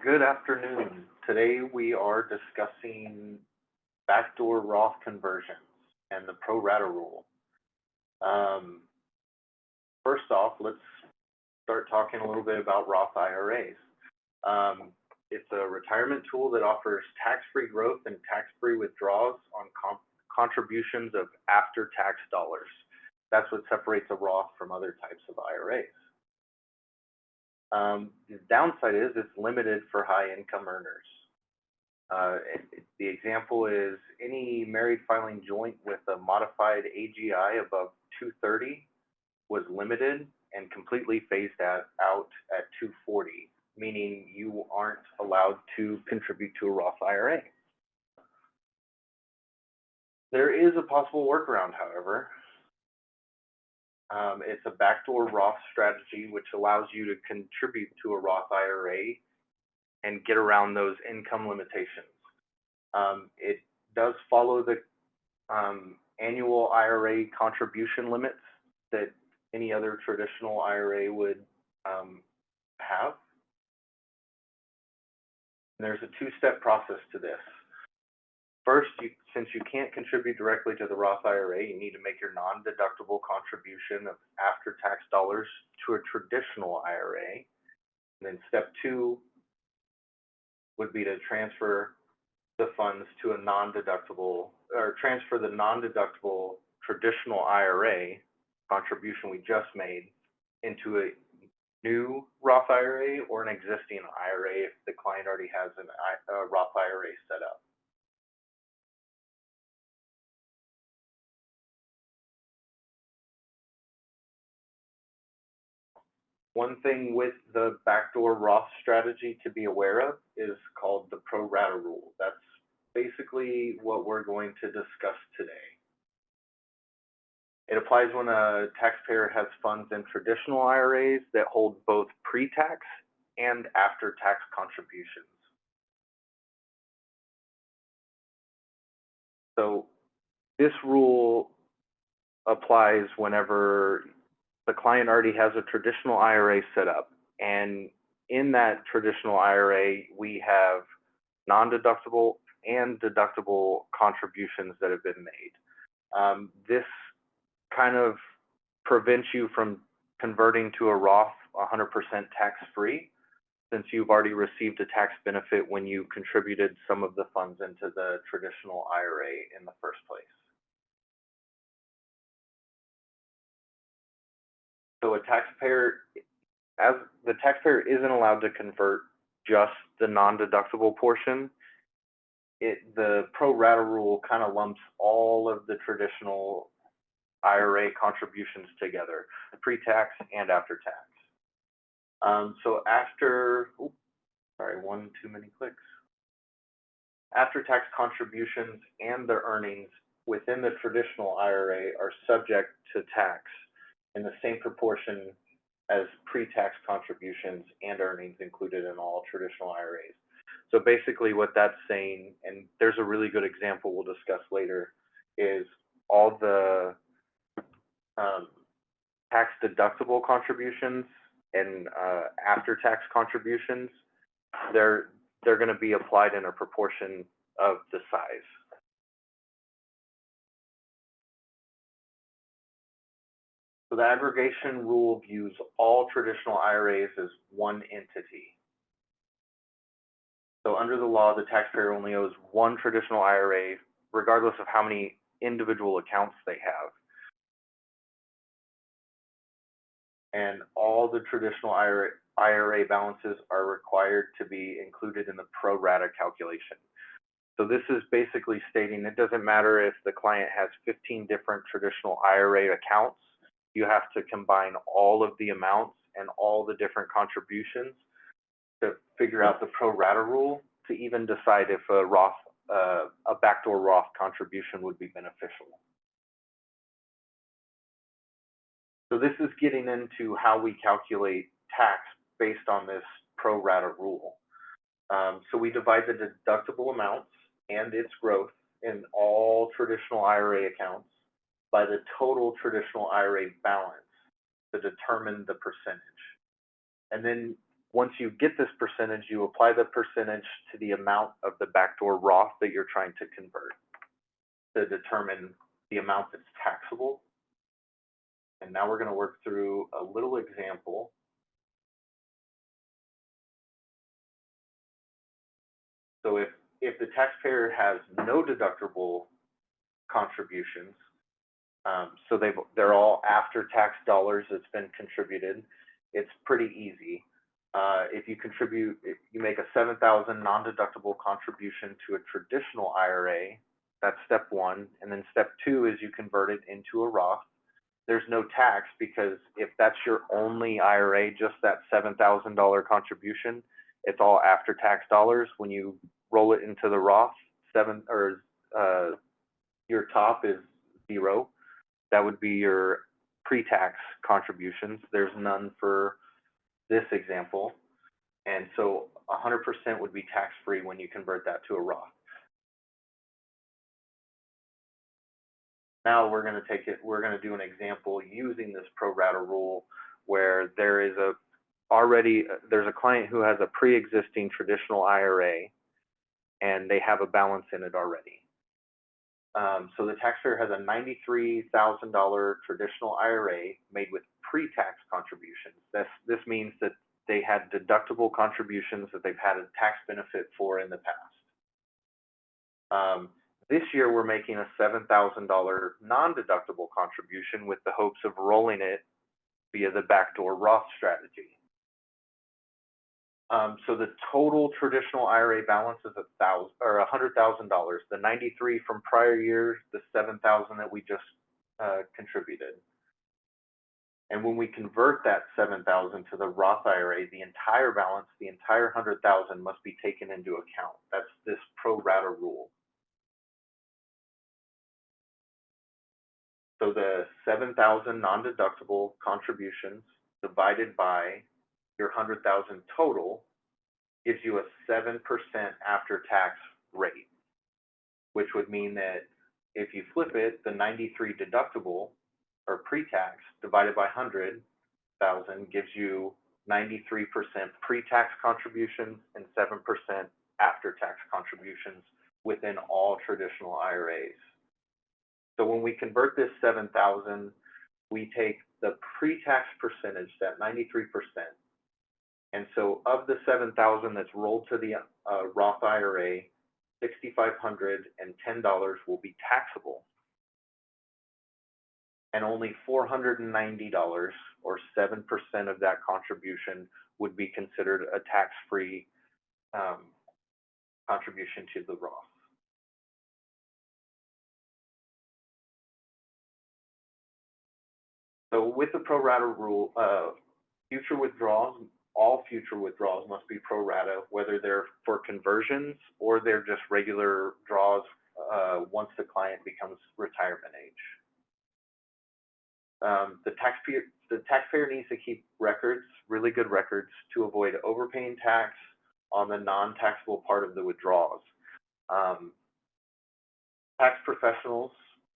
Good afternoon. Today we are discussing backdoor Roth conversions and the pro-rata rule. Um, First off, let's start talking a little bit about Roth IRAs. It's a retirement tool that offers tax-free growth and tax-free withdrawals on contributions of after-tax dollars. That's what separates a Roth from other types of IRAs. The downside is it's limited for high income earners. The example is any married filing joint with a modified AGI above 230 was limited and completely phased out at 240, meaning you aren't allowed to contribute to a Roth IRA. There is a possible workaround, however. It's a backdoor Roth strategy, which allows you to contribute to a Roth IRA and get around those income limitations. It does follow the annual IRA contribution limits that any other traditional IRA would have. And there's a two-step process to this. First, since you can't contribute directly to the Roth IRA, you need to make your non-deductible contribution of after-tax dollars to a traditional IRA. And then step two would be to transfer the funds to a non-deductible, or transfer the non-deductible traditional IRA contribution we just made into a new Roth IRA or an existing IRA if the client already has a Roth IRA set up. One thing with the backdoor Roth strategy to be aware of is called the pro-rata rule. That's basically what we're going to discuss today. It applies when a taxpayer has funds in traditional IRAs that hold both pre-tax and after-tax contributions. So this rule applies whenever the client already has a traditional IRA set up, and in that traditional IRA, we have non-deductible and deductible contributions that have been made. This kind of prevents you from converting to a Roth 100% tax-free, since you've already received a tax benefit when you contributed some of the funds into the traditional IRA in the first place. So the taxpayer isn't allowed to convert just the non-deductible portion. The pro-rata rule kind of lumps all of the traditional IRA contributions together, pre-tax and after-tax. So one too many clicks. After-tax contributions and their earnings within the traditional IRA are subject to tax in the same proportion as pre-tax contributions and earnings included in all traditional IRAs. So basically what that's saying, and there's a really good example we'll discuss later, is all the tax deductible contributions and after-tax contributions, they're going to be applied in a proportion of the size. So the aggregation rule views all traditional IRAs as one entity. So under the law, the taxpayer only owes one traditional IRA, regardless of how many individual accounts they have. And all the traditional IRA balances are required to be included in the pro-rata calculation. So this is basically stating it doesn't matter if the client has 15 different traditional IRA accounts, you have to combine all of the amounts and all the different contributions to figure out the pro-rata rule to even decide if a backdoor Roth contribution would be beneficial. So this is getting into how we calculate tax based on this pro-rata rule. So we divide the deductible amounts and its growth in all traditional IRA accounts by the total traditional IRA balance to determine the percentage. And then once you get this percentage, you apply the percentage to the amount of the backdoor Roth that you're trying to convert to determine the amount that's taxable. And now we're going to work through a little example. So if the taxpayer has no deductible contributions, so they're all after-tax dollars that's been contributed, it's pretty easy. If you make a $7,000 non-deductible contribution to a traditional IRA, that's step one. And then step two is you convert it into a Roth. There's no tax because if that's your only IRA, just that $7,000 contribution, it's all after-tax dollars. When you roll it into the Roth, your top is zero. That would be your pre-tax contributions. There's none for this example. And so 100% would be tax-free when you convert that to a Roth. Now we're going to do an example using this pro-rata rule where there's a client who has a pre-existing traditional IRA and they have a balance in it already. So the taxpayer has a $93,000 traditional IRA made with pre-tax contributions. This means that they had deductible contributions that they've had a tax benefit for in the past. This year, we're making a $7,000 non-deductible contribution with the hopes of rolling it via the backdoor Roth strategy. So the total traditional IRA balance is $100,000. The 93 from prior years, the 7,000 that we just contributed. And when we convert that 7,000 to the Roth IRA, the entire balance, the entire 100,000 must be taken into account. That's this pro-rata rule. So the 7,000 non-deductible contributions divided by your 100,000 total gives you a 7% after-tax rate, which would mean that if you flip it, the 93 deductible or pre-tax divided by 100,000 gives you 93% pre-tax contributions and 7% after-tax contributions within all traditional IRAs. So when we convert this 7,000, we take the pre-tax percentage, that 93%. And so of the 7,000 that's rolled to the Roth IRA, $6,510 will be taxable. And only $490 or 7% of that contribution would be considered a tax-free contribution to the Roth. So with the pro-rata rule, future withdrawals, all future withdrawals must be pro-rata, whether they're for conversions or they're just regular draws once the client becomes retirement age. The taxpayer needs to keep records, really good records, to avoid overpaying tax on the non-taxable part of the withdrawals. Tax professionals,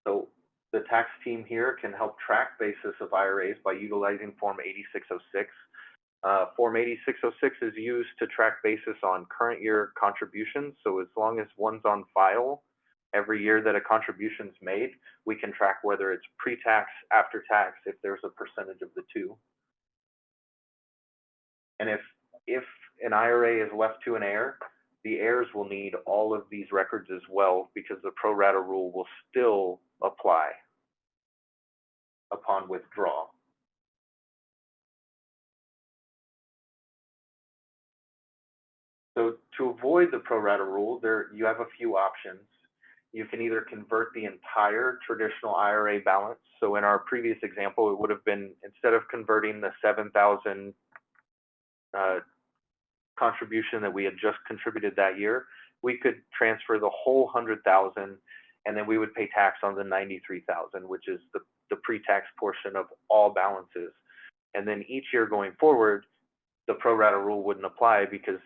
so the tax team here can help track basis of IRAs by utilizing Form 8606. Form 8606 is used to track basis on current year contributions. So as long as one's on file every year that a contribution's made, we can track whether it's pre-tax, after-tax, if there's a percentage of the two. And if an IRA is left to an heir, the heirs will need all of these records as well, because the pro-rata rule will still apply upon withdrawal. So to avoid the pro-rata rule, you have a few options. You can either convert the entire traditional IRA balance. So in our previous example, it would have been, instead of converting the 7,000 contribution that we had just contributed that year, we could transfer the whole 100,000, and then we would pay tax on the 93,000, which is the pre-tax portion of all balances. And then each year going forward, the pro-rata rule wouldn't apply because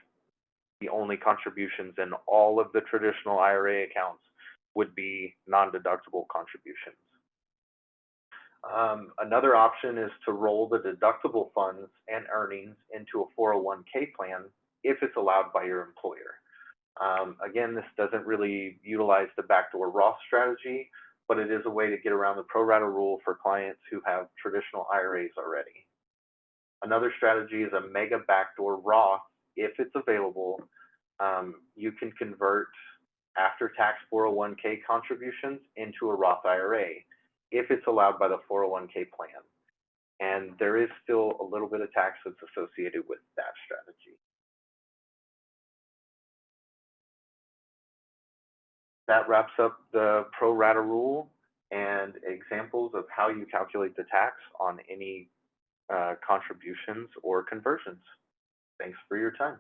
the only contributions in all of the traditional IRA accounts would be non-deductible contributions. Another option is to roll the deductible funds and earnings into a 401k plan if it's allowed by your employer. Again, this doesn't really utilize the backdoor Roth strategy, but it is a way to get around the pro-rata rule for clients who have traditional IRAs already. Another strategy is a mega backdoor Roth. If it's available, you can convert after-tax 401k contributions into a Roth IRA if it's allowed by the 401k plan. And there is still a little bit of tax that's associated with that strategy. That wraps up the pro rata rule and examples of how you calculate the tax on any contributions or conversions. Thanks for your time.